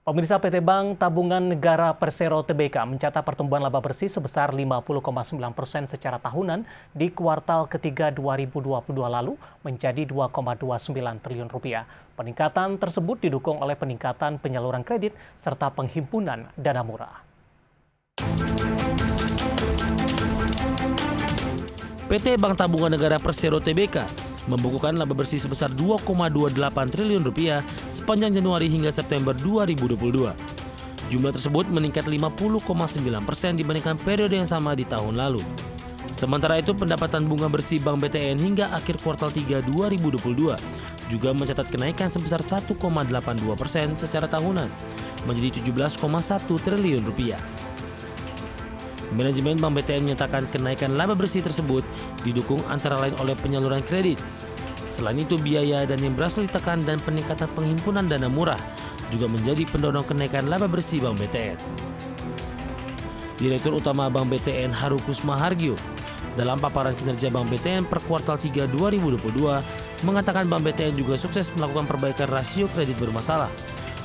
Pemirsa, PT Bank Tabungan Negara Persero Tbk mencatat pertumbuhan laba bersih sebesar 50,9% secara tahunan di kuartal ketiga 2022 lalu menjadi 2,29 triliun rupiah. Peningkatan tersebut didukung oleh peningkatan penyaluran kredit serta penghimpunan dana murah. PT Bank Tabungan Negara Persero Tbk membukukan laba bersih sebesar 2,28 triliun rupiah sepanjang Januari hingga September 2022. Jumlah tersebut meningkat 50,9% dibandingkan periode yang sama di tahun lalu. Sementara itu, pendapatan bunga bersih Bank BTN hingga akhir kuartal 3 2022 juga mencatat kenaikan sebesar 1,82% secara tahunan menjadi 17,1 triliun rupiah. Manajemen Bank BTN menyatakan kenaikan laba bersih tersebut didukung antara lain oleh penyaluran kredit. Selain itu, biaya dan yang berhasil ditekan dan peningkatan penghimpunan dana murah juga menjadi pendorong kenaikan laba bersih Bank BTN. Direktur Utama Bank BTN Haru Kusmahargyo dalam paparan kinerja Bank BTN per kuartal 3 2022 mengatakan Bank BTN juga sukses melakukan perbaikan rasio kredit bermasalah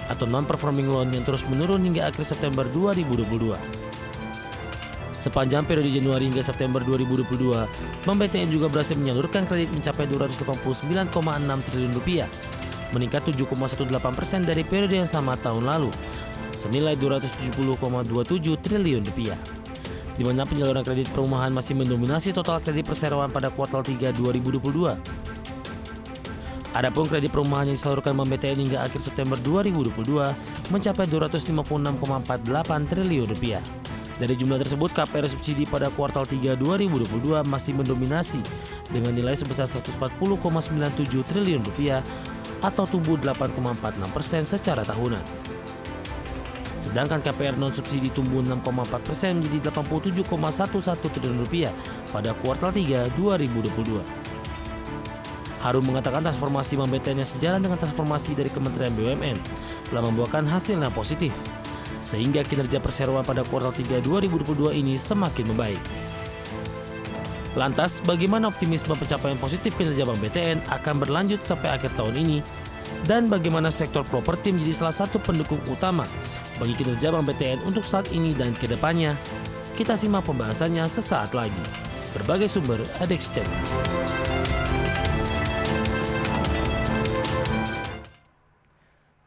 atau non-performing loan yang terus menurun hingga akhir September 2022. Sepanjang periode Januari hingga September 2022, Bank BTN juga berhasil menyalurkan kredit mencapai 289,6 triliun rupiah, meningkat 7,18% dari periode yang sama tahun lalu, senilai 270,27 triliun rupiah. Di mana penyaluran kredit perumahan masih mendominasi total kredit perseroan pada kuartal 3 2022. Adapun kredit perumahan yang disalurkan Bank BTN hingga akhir September 2022 mencapai 256,48 triliun rupiah. Dari jumlah tersebut, KPR subsidi pada kuartal 3 2022 masih mendominasi dengan nilai sebesar 140,97 triliun rupiah atau tumbuh 8,46% secara tahunan. Sedangkan KPR non-subsidi tumbuh 6,4% menjadi 87,11 triliun rupiah pada kuartal 3 2022. Harum mengatakan transformasi Bank BTN yang sejalan dengan transformasi dari Kementerian BUMN telah membuahkan hasil yang positif, sehingga kinerja perseroan pada kuartal 3 2022 ini semakin membaik. Lantas, bagaimana optimisme pencapaian positif kinerja Bank BTN akan berlanjut sampai akhir tahun ini? Dan bagaimana sektor properti menjadi salah satu pendukung utama bagi kinerja Bank BTN untuk saat ini dan ke depannya? Kita simak pembahasannya sesaat lagi. Berbagai sumber ada di channel.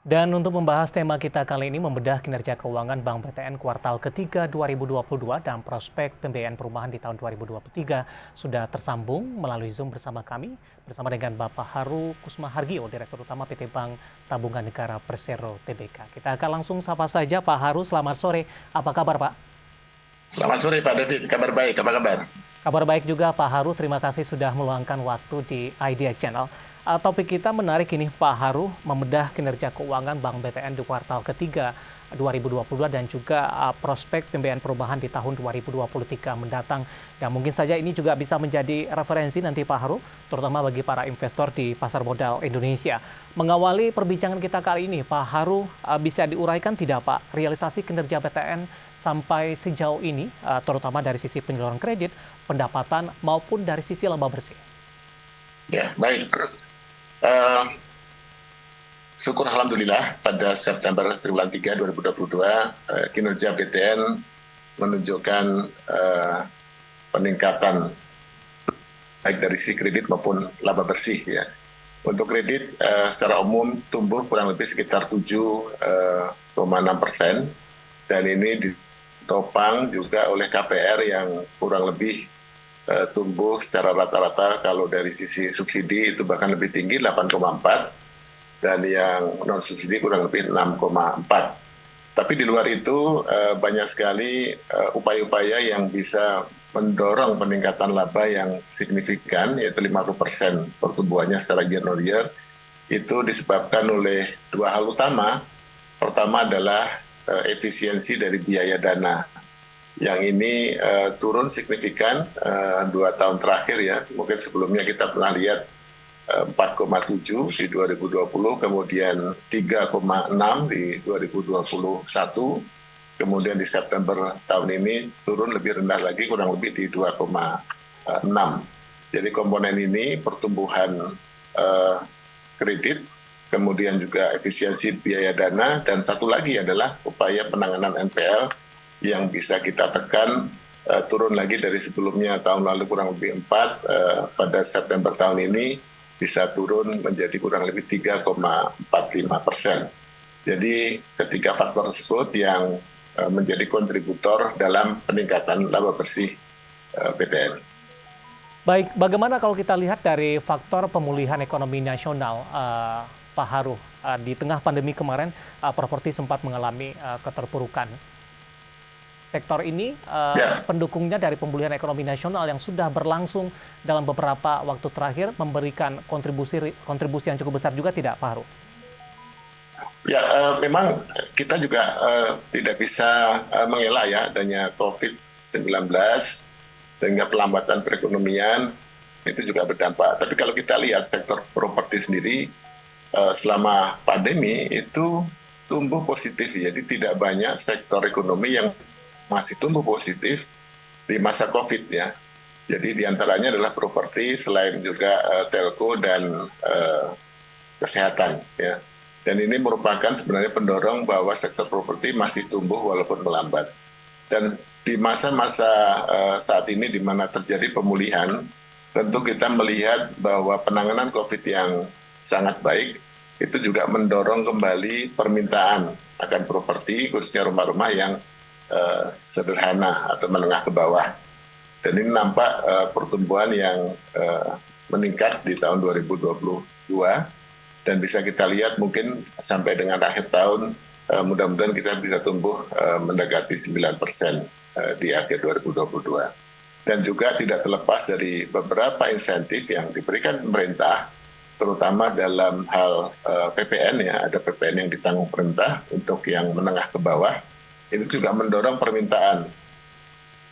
Dan untuk membahas tema kita kali ini, membedah kinerja keuangan Bank BTN kuartal ketiga 2022 dan prospek pembiayaan perumahan di tahun 2023, sudah tersambung melalui Zoom bersama kami, bersama dengan Bapak Haru Kusmahargyo, Direktur Utama PT Bank Tabungan Negara Persero Tbk. Kita akan langsung sapa saja Pak Haru, selamat sore. Apa kabar Pak? Selamat sore Pak David, kabar baik, apa kabar? Kabar baik juga Pak Haru, terima kasih sudah meluangkan waktu di Idea Channel. Topik kita menarik ini Pak Haru, membedah kinerja keuangan Bank BTN di kuartal ketiga 2022 dan juga prospek pembiayaan perubahan di tahun 2023 mendatang. Dan mungkin saja ini juga bisa menjadi referensi nanti Pak Haru, terutama bagi para investor di pasar modal Indonesia. Mengawali perbincangan kita kali ini, Pak Haru, bisa diuraikan tidak Pak realisasi kinerja BTN sampai sejauh ini, terutama dari sisi penyaluran kredit, pendapatan maupun dari sisi laba bersih? Ya, baik. Syukur alhamdulillah pada September triwulan 3 2022 kinerja BTN menunjukkan peningkatan baik dari sisi kredit maupun laba bersih ya. Untuk kredit secara umum tumbuh kurang lebih sekitar 7,6% dan ini ditopang juga oleh KPR yang kurang lebih tumbuh secara rata-rata. Kalau dari sisi subsidi itu bahkan lebih tinggi 8,4 dan yang non subsidi kurang lebih 6,4. Tapi di luar itu banyak sekali upaya-upaya yang bisa mendorong peningkatan laba yang signifikan, yaitu 50% pertumbuhannya secara year on year. Itu disebabkan oleh dua hal utama. Pertama adalah efisiensi dari biaya dana. Yang ini turun signifikan 2 tahun terakhir ya. Mungkin sebelumnya kita pernah lihat 4,7 di 2020, kemudian 3,6 di 2021, kemudian di September tahun ini turun lebih rendah lagi, kurang lebih di 2,6. Jadi komponen ini pertumbuhan kredit, kemudian juga efisiensi biaya dana, dan satu lagi adalah upaya penanganan NPL yang bisa kita tekan turun lagi dari sebelumnya tahun lalu kurang lebih 4, pada September tahun ini bisa turun menjadi kurang lebih 3,45%. Jadi ketiga faktor tersebut yang menjadi kontributor dalam peningkatan laba bersih BTN. Baik, bagaimana kalau kita lihat dari faktor pemulihan ekonomi nasional, Pak Haruh, di tengah pandemi kemarin properti sempat mengalami keterpurukan. Sektor ini pendukungnya dari pemulihan ekonomi nasional yang sudah berlangsung dalam beberapa waktu terakhir memberikan kontribusi yang cukup besar juga tidak, Pak Haruh? Ya, memang kita juga tidak bisa mengelak ya adanya COVID-19 sehingga pelambatan perekonomian itu juga berdampak. Tapi kalau kita lihat sektor properti sendiri selama pandemi itu tumbuh positif, jadi tidak banyak sektor ekonomi yang masih tumbuh positif di masa COVID ya. Jadi diantaranya adalah properti, selain juga telco dan kesehatan ya. Dan ini merupakan sebenarnya pendorong bahwa sektor properti masih tumbuh walaupun melambat. Dan di masa-masa saat ini di mana terjadi pemulihan, tentu kita melihat bahwa penanganan COVID yang sangat baik itu juga mendorong kembali permintaan akan properti, khususnya rumah-rumah yang sederhana atau menengah ke bawah. Dan ini nampak pertumbuhan yang meningkat di tahun 2022. Dan bisa kita lihat mungkin sampai dengan akhir tahun mudah-mudahan kita bisa tumbuh mendekati 9% di akhir 2022. Dan juga tidak terlepas dari beberapa insentif yang diberikan pemerintah, terutama dalam hal PPN ya, ada PPN yang ditanggung pemerintah untuk yang menengah ke bawah, itu juga mendorong permintaan.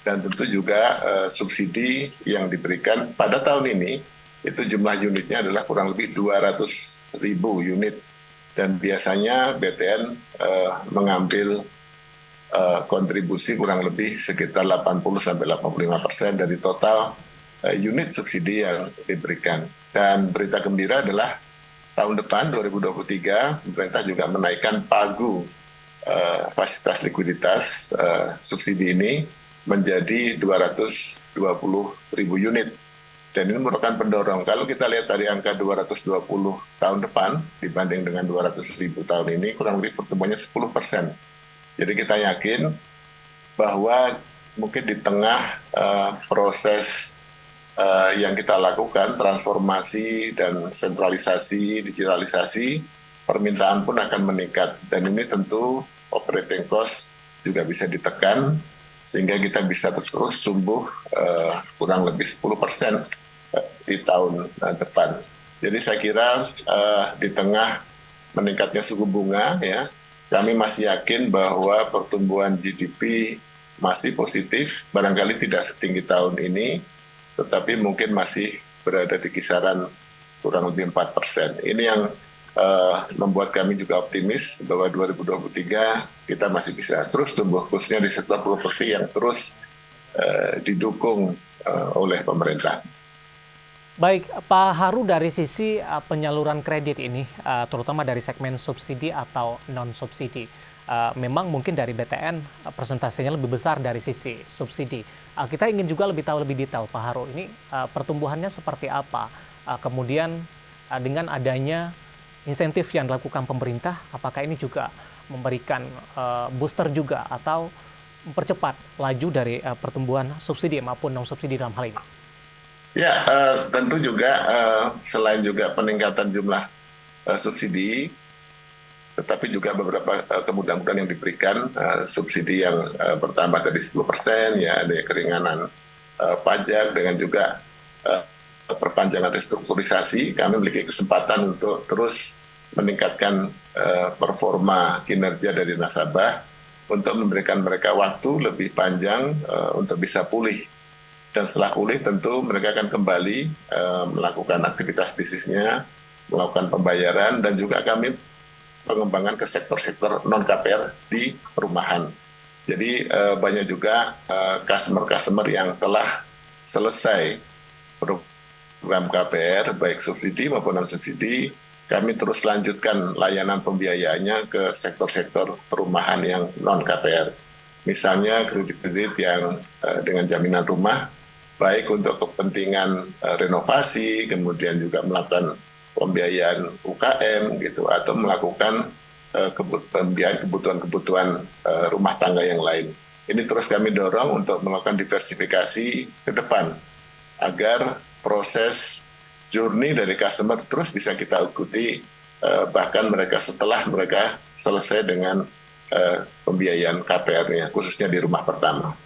Dan tentu juga subsidi yang diberikan pada tahun ini, itu jumlah unitnya adalah kurang lebih 200.000 unit. Dan biasanya BTN mengambil kontribusi kurang lebih sekitar 80-85% dari total unit subsidi yang diberikan. Dan berita gembira adalah tahun depan 2023 pemerintah juga menaikkan pagu fasilitas likuiditas subsidi ini menjadi 220.000 unit. Dan ini merupakan pendorong. Kalau kita lihat dari angka 220 tahun depan dibanding dengan 200.000 tahun ini, kurang lebih pertumbuhannya 10%. Jadi kita yakin bahwa mungkin di tengah proses yang kita lakukan, transformasi dan sentralisasi, digitalisasi, permintaan pun akan meningkat. Dan ini tentu operating cost juga bisa ditekan, sehingga kita bisa terus tumbuh kurang lebih 10% di tahun depan. Jadi saya kira di tengah meningkatnya suku bunga ya, kami masih yakin bahwa pertumbuhan GDP masih positif, barangkali tidak setinggi tahun ini, tetapi mungkin masih berada di kisaran kurang lebih 4%. Ini yang membuat kami juga optimis bahwa 2023 kita masih bisa terus tumbuh, khususnya di sektor properti yang terus didukung oleh pemerintah. Baik, Pak Haruh, dari sisi penyaluran kredit ini, terutama dari segmen subsidi atau non-subsidi, memang mungkin dari BTN persentasenya lebih besar dari sisi subsidi. Kita ingin juga lebih tahu lebih detail, Pak Haruh, ini pertumbuhannya seperti apa? Kemudian dengan adanya insentif yang dilakukan pemerintah, apakah ini juga memberikan booster juga atau mempercepat laju dari pertumbuhan subsidi maupun non-subsidi dalam hal ini? Ya, tentu juga selain juga peningkatan jumlah subsidi, tetapi juga beberapa kemudahan-kemudahan yang diberikan, subsidi yang bertambah tadi 10%, ya ada keringanan pajak dengan juga perpanjangan restrukturisasi. Kami memiliki kesempatan untuk terus meningkatkan performa kinerja dari nasabah untuk memberikan mereka waktu lebih panjang untuk bisa pulih. Dan setelah pulih tentu mereka akan kembali melakukan aktivitas bisnisnya, melakukan pembayaran, dan juga kami pengembangan ke sektor-sektor non-KPR di perumahan. Jadi banyak juga customer-customer yang telah selesai program KPR, baik subsidi maupun non-subsidi, kami terus lanjutkan layanan pembiayaannya ke sektor-sektor perumahan yang non-KPR. Misalnya kredit-kredit yang dengan jaminan rumah, baik untuk kepentingan renovasi, kemudian juga melakukan pembiayaan UKM gitu, atau melakukan pembiayaan kebutuhan-kebutuhan rumah tangga yang lain. Ini terus kami dorong untuk melakukan diversifikasi ke depan agar proses journey dari customer terus bisa kita ikuti, bahkan mereka setelah mereka selesai dengan pembiayaan KPR-nya, khususnya di rumah pertama.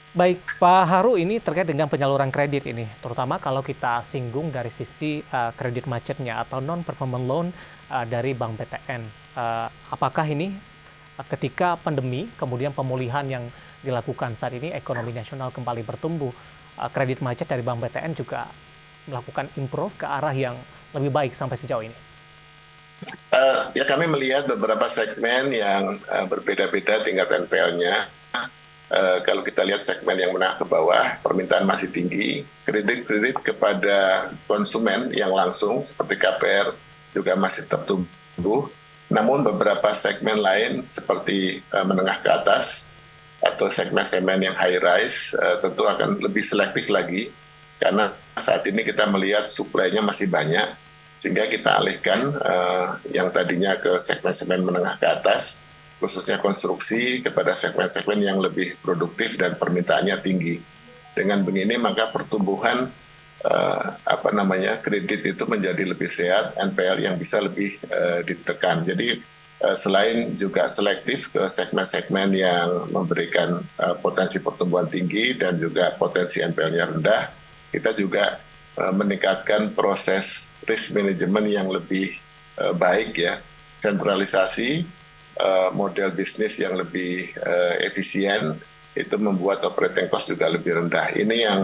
Baik, Pak Haru, ini terkait dengan penyaluran kredit ini, terutama kalau kita singgung dari sisi kredit macetnya atau non-performing loan dari Bank BTN. Apakah ini ketika pandemi, kemudian pemulihan yang dilakukan saat ini, ekonomi nasional kembali bertumbuh, kredit macet dari Bank BTN juga melakukan improve ke arah yang lebih baik sampai sejauh ini? Ya, kami melihat beberapa segmen yang berbeda-beda tingkat NPL-nya. Kalau kita lihat segmen yang menengah ke bawah, permintaan masih tinggi. Kredit-kredit kepada konsumen yang langsung seperti KPR juga masih tetap tumbuh. Namun beberapa segmen lain seperti menengah ke atas atau segmen-segmen yang high rise tentu akan lebih selektif lagi, karena saat ini kita melihat suplainya masih banyak, sehingga kita alihkan yang tadinya ke segmen-segmen menengah ke atas, khususnya konstruksi, kepada segmen-segmen yang lebih produktif dan permintaannya tinggi. Dengan begini maka pertumbuhan kredit itu menjadi lebih sehat, NPL yang bisa lebih ditekan. Jadi selain juga selektif ke segmen-segmen yang memberikan potensi pertumbuhan tinggi dan juga potensi NPL-nya rendah, kita juga meningkatkan proses risk management yang lebih baik ya, sentralisasi, model bisnis yang lebih efisien, itu membuat operating cost juga lebih rendah. Ini yang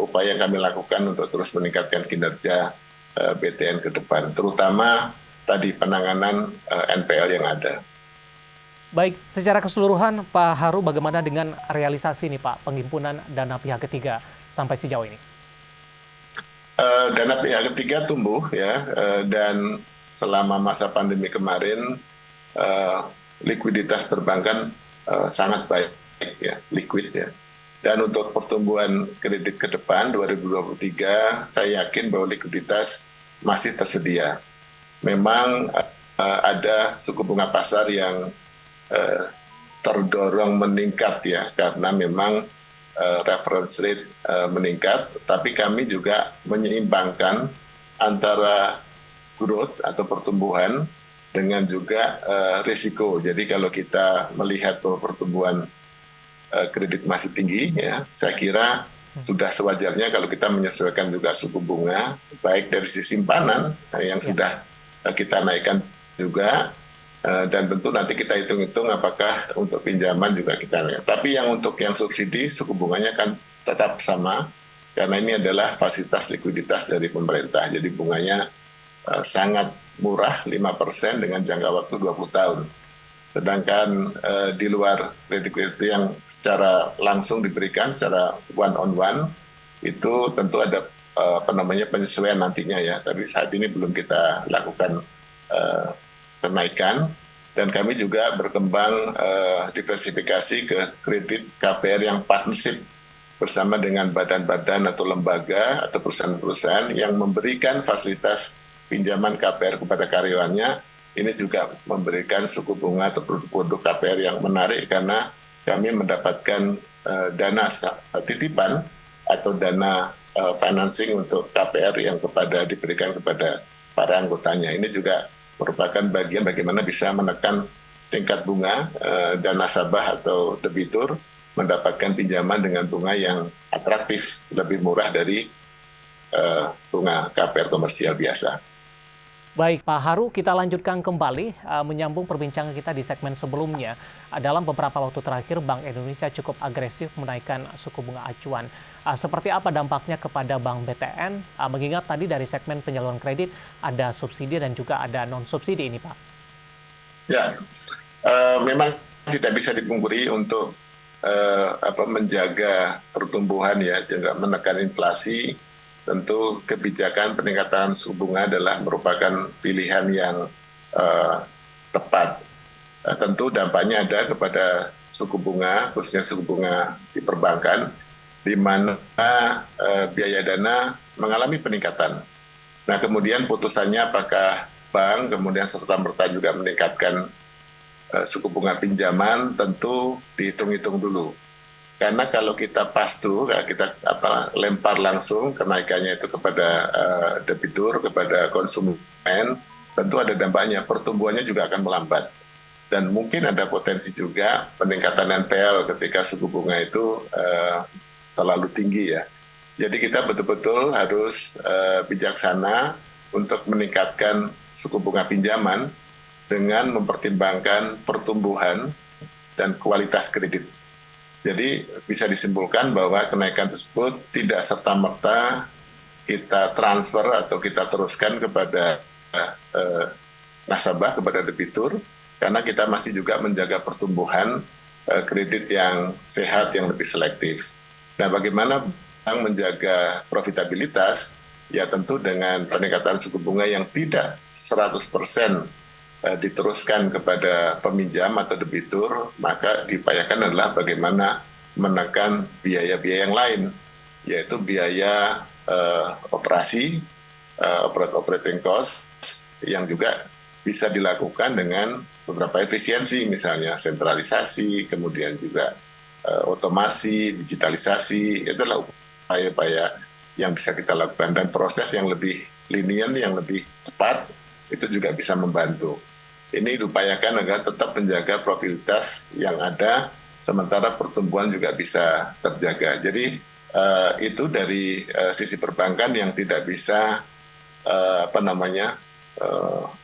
upaya yang kami lakukan untuk terus meningkatkan kinerja BTN ke depan, terutama tadi penanganan NPL yang ada. Baik, secara keseluruhan Pak Haru, bagaimana dengan realisasi nih Pak, penghimpunan dana pihak ketiga sampai sejauh ini? Dana pihak ketiga tumbuh ya, dan selama masa pandemi kemarin likuiditas perbankan sangat baik ya, liquid ya. Dan untuk pertumbuhan kredit ke depan 2023, saya yakin bahwa likuiditas masih tersedia. Memang ada suku bunga pasar yang terdorong meningkat ya, karena memang reference rate meningkat, tapi kami juga menyeimbangkan antara growth atau pertumbuhan dengan juga risiko. Jadi kalau kita melihat bahwa pertumbuhan kredit masih tinggi, ya, saya kira sudah sewajarnya kalau kita menyesuaikan juga suku bunga, baik dari sisi simpanan yang sudah kita naikkan juga, dan tentu nanti kita hitung-hitung apakah untuk pinjaman juga kita naikkan. Tapi yang untuk yang subsidi suku bunganya kan tetap sama, karena ini adalah fasilitas likuiditas dari pemerintah. Jadi bunganya sangat murah, 5% dengan jangka waktu 20 tahun. Sedangkan di luar kredit-kredit yang secara langsung diberikan secara one on one, itu tentu ada penyesuaian nantinya ya. Tapi saat ini belum kita lakukan kenaikan, dan kami juga berkembang diversifikasi ke kredit KPR yang partnership bersama dengan badan-badan atau lembaga atau perusahaan-perusahaan yang memberikan fasilitas pinjaman KPR kepada karyawannya. Ini juga memberikan suku bunga atau produk-produk KPR yang menarik, karena kami mendapatkan dana titipan atau dana financing untuk KPR yang diberikan kepada para anggotanya. Ini juga merupakan bagian bagaimana bisa menekan tingkat bunga dan nasabah atau debitur mendapatkan pinjaman dengan bunga yang atraktif, lebih murah dari bunga KPR komersial biasa. Baik, Pak Haru, kita lanjutkan kembali menyambung perbincangan kita di segmen sebelumnya. Dalam beberapa waktu terakhir, Bank Indonesia cukup agresif menaikkan suku bunga acuan. Seperti apa dampaknya kepada Bank BTN? Mengingat tadi dari segmen penyaluran kredit ada subsidi dan juga ada non-subsidi ini, Pak. Ya, memang tidak bisa dipungkiri untuk menjaga pertumbuhan ya, juga menekan inflasi. tentu kebijakan peningkatan suku bunga adalah merupakan pilihan yang tepat. Tentu dampaknya ada kepada suku bunga, khususnya suku bunga di perbankan, di mana biaya dana mengalami peningkatan. Nah, kemudian putusannya apakah bank kemudian serta-merta juga meningkatkan suku bunga pinjaman, tentu dihitung-hitung dulu. Karena kalau kita pass-through, kita lempar langsung kenaikannya itu kepada debitur, kepada konsumen, tentu ada dampaknya, pertumbuhannya juga akan melambat. Dan mungkin ada potensi juga peningkatan NPL ketika suku bunga itu terlalu tinggi ya. Jadi kita betul-betul harus bijaksana untuk meningkatkan suku bunga pinjaman dengan mempertimbangkan pertumbuhan dan kualitas kredit. Jadi bisa disimpulkan bahwa kenaikan tersebut tidak serta-merta kita transfer atau kita teruskan kepada nasabah, kepada debitur, karena kita masih juga menjaga pertumbuhan kredit yang sehat, yang lebih selektif. Nah, bagaimana bank menjaga profitabilitas? Ya tentu dengan peningkatan suku bunga yang tidak 100% diteruskan kepada peminjam atau debitur, maka diupayakan adalah bagaimana menekan biaya-biaya yang lain, yaitu biaya operasi, operating cost, yang juga bisa dilakukan dengan beberapa efisiensi, misalnya sentralisasi, kemudian juga otomasi, digitalisasi. Itu adalah upaya-upaya yang bisa kita lakukan, dan proses yang lebih linier, yang lebih cepat, itu juga bisa membantu. Ini diupayakan agar tetap menjaga profilitas yang ada, sementara pertumbuhan juga bisa terjaga. Jadi itu dari sisi perbankan yang tidak bisa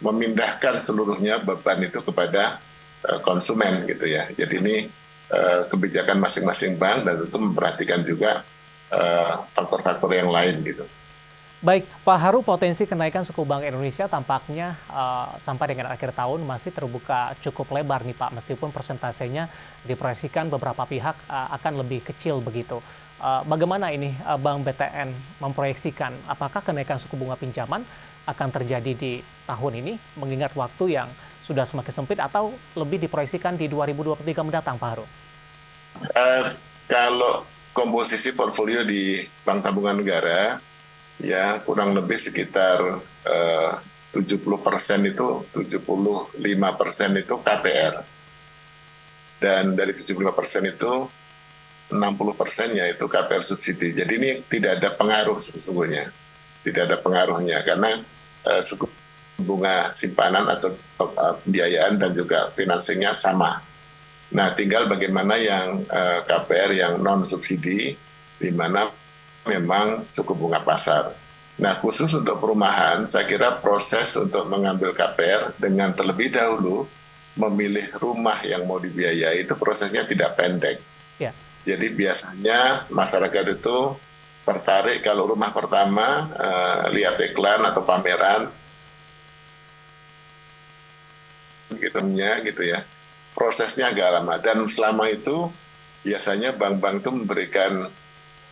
memindahkan seluruhnya beban itu kepada konsumen gitu ya. Jadi ini kebijakan masing-masing bank, dan itu memperhatikan juga faktor-faktor yang lain gitu. Baik, Pak Haru, potensi kenaikan suku Bank Indonesia tampaknya sampai dengan akhir tahun masih terbuka cukup lebar nih Pak, meskipun persentasenya diproyeksikan beberapa pihak akan lebih kecil begitu. Bagaimana ini Bank BTN memproyeksikan apakah kenaikan suku bunga pinjaman akan terjadi di tahun ini, mengingat waktu yang sudah semakin sempit, atau lebih diproyeksikan di 2023 mendatang, Pak Haru? Kalau komposisi portfolio di Bank Tabungan Negara, ya kurang lebih sekitar 70% itu, 75% itu KPR. Dan dari 75% itu 60% yaitu KPR subsidi. Jadi ini tidak ada pengaruh sesungguhnya. Tidak ada pengaruhnya karena suku bunga simpanan atau pembiayaan dan juga financingnya sama. Nah, tinggal bagaimana yang KPR yang non subsidi, di mana memang suku bunga pasar. Nah, khusus untuk perumahan, saya kira proses untuk mengambil KPR dengan terlebih dahulu memilih rumah yang mau dibiayai itu prosesnya tidak pendek. Ya. Jadi biasanya masyarakat itu tertarik kalau rumah pertama, lihat iklan atau pameran, gitu ya. Prosesnya agak lama, dan selama itu biasanya bank-bank itu memberikan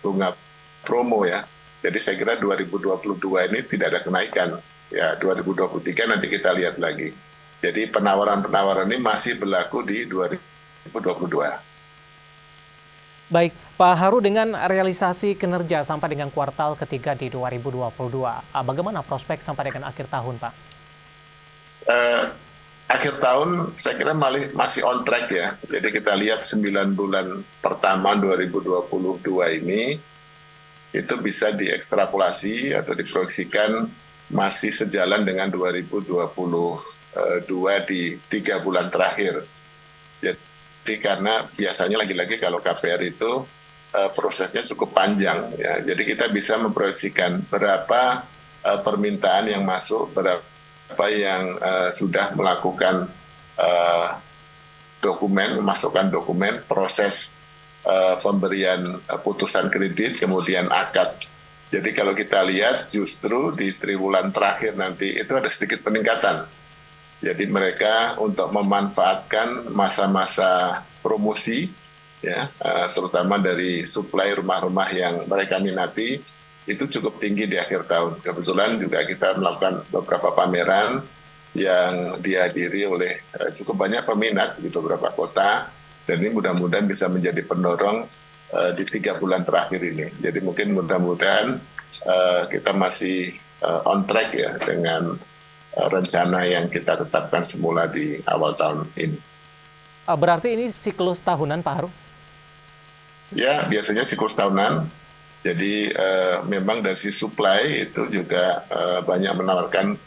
bunga promo ya. Jadi saya kira 2022 ini tidak ada kenaikan. Ya, 2023 nanti kita lihat lagi. Jadi penawaran-penawaran ini masih berlaku di 2022. Baik, Pak Haru, dengan realisasi kinerja sampai dengan kuartal ketiga di 2022, bagaimana prospek sampai dengan akhir tahun, Pak? Akhir tahun saya kira masih on track ya. Jadi kita lihat 9 bulan pertama 2022 ini, itu bisa diekstrapolasi atau diproyeksikan masih sejalan dengan 2022 di 3 bulan terakhir. Jadi karena biasanya lagi-lagi kalau KPR itu prosesnya cukup panjang ya. Jadi kita bisa memproyeksikan berapa permintaan yang masuk, berapa yang sudah melakukan memasukkan dokumen, proses pemberian putusan kredit, kemudian akad. Jadi kalau kita lihat justru di triwulan terakhir nanti itu ada sedikit peningkatan. Jadi mereka untuk memanfaatkan masa-masa promosi, ya, terutama dari suplai rumah-rumah yang mereka minati, itu cukup tinggi di akhir tahun. Kebetulan juga kita melakukan beberapa pameran yang dihadiri oleh cukup banyak peminat di beberapa kota, dan ini mudah-mudahan bisa menjadi pendorong di 3 bulan terakhir ini. Jadi mungkin mudah-mudahan kita masih on track ya dengan rencana yang kita tetapkan semula di awal tahun ini. Berarti ini siklus tahunan, Pak Haru? Ya, biasanya siklus tahunan. Jadi memang dari sisi supply itu juga banyak menawarkan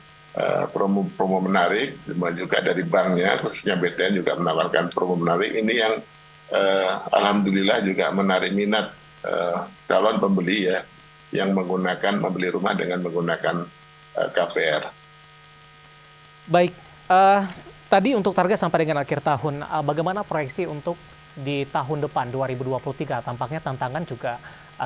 promo-promo menarik, juga dari banknya, khususnya BTN juga menawarkan promo menarik. Ini yang alhamdulillah juga menarik minat calon pembeli ya, yang membeli rumah dengan menggunakan KPR. Baik, tadi untuk target sampai dengan akhir tahun, bagaimana proyeksi untuk di tahun depan 2023? Tampaknya tantangan juga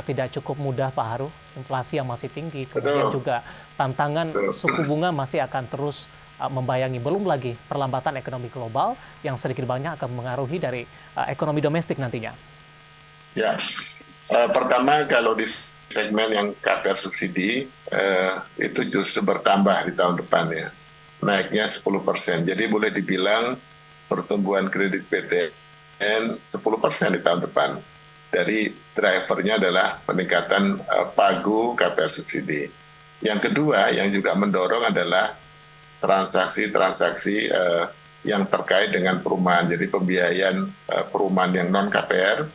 tidak cukup mudah, Pak Haru. Inflasi yang masih tinggi, kemudian juga tantangan suku bunga masih akan terus membayangi. Belum lagi perlambatan ekonomi global yang sedikit banyak akan mengaruhi dari ekonomi domestik nantinya. Ya, pertama kalau di segmen yang KPR subsidi itu justru bertambah di tahun depan ya, naiknya 10%. Jadi boleh dibilang pertumbuhan kredit BTN 10% di tahun depan. Dari drivernya adalah peningkatan pagu KPR subsidi. Yang kedua yang juga mendorong adalah transaksi-transaksi yang terkait dengan perumahan. Jadi pembiayaan perumahan yang non KPR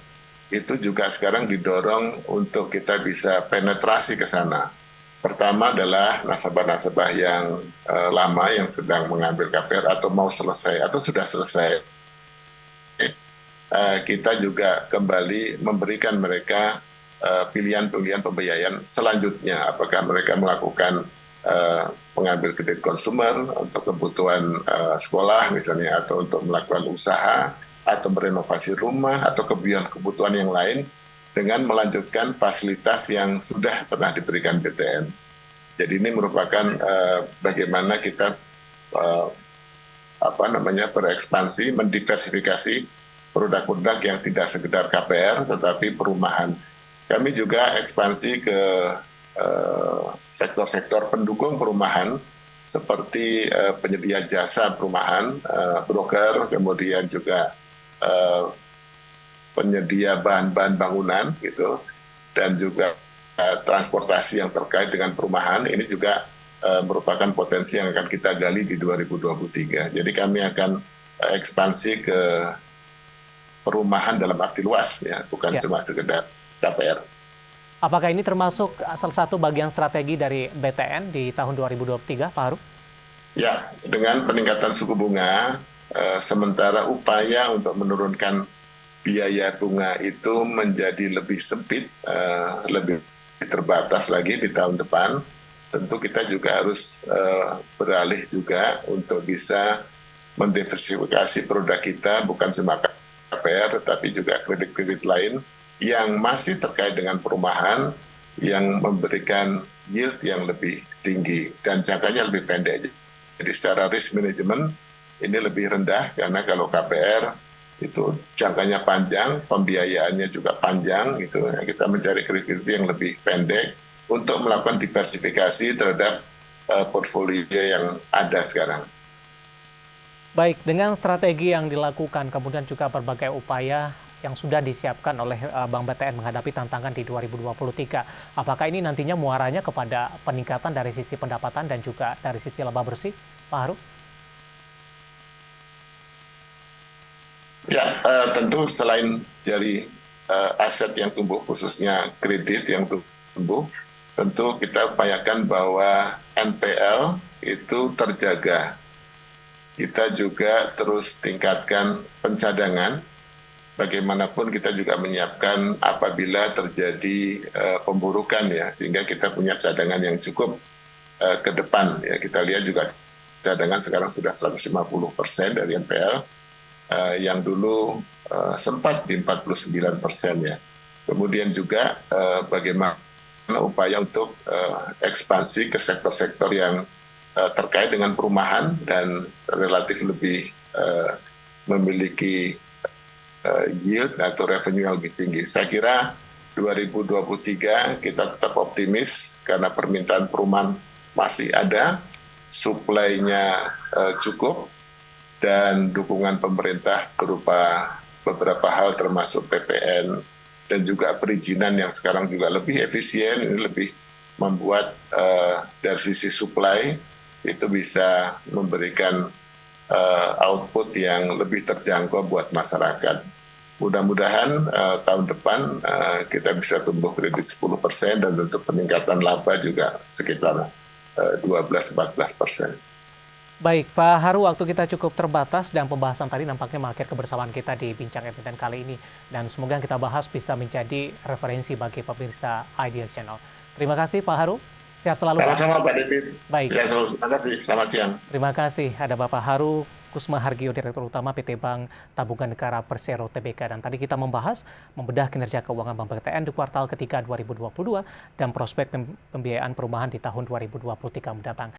itu juga sekarang didorong untuk kita bisa penetrasi ke sana. Pertama adalah nasabah-nasabah yang lama yang sedang mengambil KPR atau mau selesai atau sudah selesai. Kita juga kembali memberikan mereka pilihan-pilihan pembiayaan selanjutnya. Apakah mereka melakukan mengambil kredit konsumer untuk kebutuhan sekolah misalnya, atau untuk melakukan usaha, atau merenovasi rumah, atau kebutuhan yang lain dengan melanjutkan fasilitas yang sudah pernah diberikan BTN. Jadi ini merupakan bagaimana kita berekspansi, mendiversifikasi produk-produk yang tidak sekedar KPR tetapi perumahan. Kami juga ekspansi ke sektor-sektor pendukung perumahan seperti penyedia jasa perumahan, broker, kemudian juga penyedia bahan-bahan bangunan gitu, dan juga transportasi yang terkait dengan perumahan. Ini juga merupakan potensi yang akan kita gali di 2023. Jadi kami akan ekspansi ke perumahan dalam arti luas ya, bukan cuma sekedar KPR. Apakah ini termasuk salah satu bagian strategi dari BTN di tahun 2023, Pak Haru? Ya, dengan peningkatan suku bunga, sementara upaya untuk menurunkan biaya bunga itu menjadi lebih sempit, lebih terbatas lagi di tahun depan, tentu kita juga harus beralih juga untuk bisa mendiversifikasi produk kita, bukan cuma KPR, tetapi juga kredit-kredit lain yang masih terkait dengan perumahan, yang memberikan yield yang lebih tinggi dan jangkanya lebih pendek. Jadi secara risk management ini lebih rendah, karena kalau KPR itu jangkanya panjang, pembiayaannya juga panjang, gitu. Kita mencari kredit yang lebih pendek untuk melakukan diversifikasi terhadap portfolio yang ada sekarang. Baik, dengan strategi yang dilakukan, kemudian juga berbagai upaya yang sudah disiapkan oleh Bank BTN menghadapi tantangan di 2023, apakah ini nantinya muaranya kepada peningkatan dari sisi pendapatan dan juga dari sisi laba bersih, Pak Haru? Ya, tentu selain dari aset yang tumbuh, khususnya kredit yang tumbuh, tentu kita upayakan bahwa NPL itu terjaga. Kita juga terus tingkatkan pencadangan. Bagaimanapun kita juga menyiapkan apabila terjadi pemburukan ya, sehingga kita punya cadangan yang cukup ke depan ya. Kita lihat juga cadangan sekarang sudah 150% dari NPL, yang dulu sempat di 49% ya. Kemudian juga bagaimana upaya untuk ekspansi ke sektor-sektor yang terkait dengan perumahan dan relatif lebih memiliki yield atau revenue yang lebih tinggi. Saya kira 2023 kita tetap optimis karena permintaan perumahan masih ada, suplainya cukup, dan dukungan pemerintah berupa beberapa hal termasuk PPN dan juga perizinan yang sekarang juga lebih efisien, ini lebih membuat dari sisi supply itu bisa memberikan output yang lebih terjangkau buat masyarakat. Mudah-mudahan tahun depan kita bisa tumbuh kredit 10% dan tentu peningkatan laba juga sekitar 12-14%. Baik, Pak Haru, waktu kita cukup terbatas dan pembahasan tadi nampaknya mengakhiri kebersamaan kita di Bincang Emiten kali ini. Dan semoga yang kita bahas bisa menjadi referensi bagi pemirsa Idea Channel. Terima kasih Pak Haru, sehat selalu. Sama-sama Pak David. Baik. Sehat selalu. Terima kasih, selamat siang. Terima kasih, ada Bapak Haru Kusma Hargio, Direktur Utama PT Bank Tabungan Negara Persero Tbk. Dan tadi kita membahas membedah kinerja keuangan Bank BTN di kuartal ketiga 2022 dan prospek pembiayaan perumahan di tahun 2023 mendatang.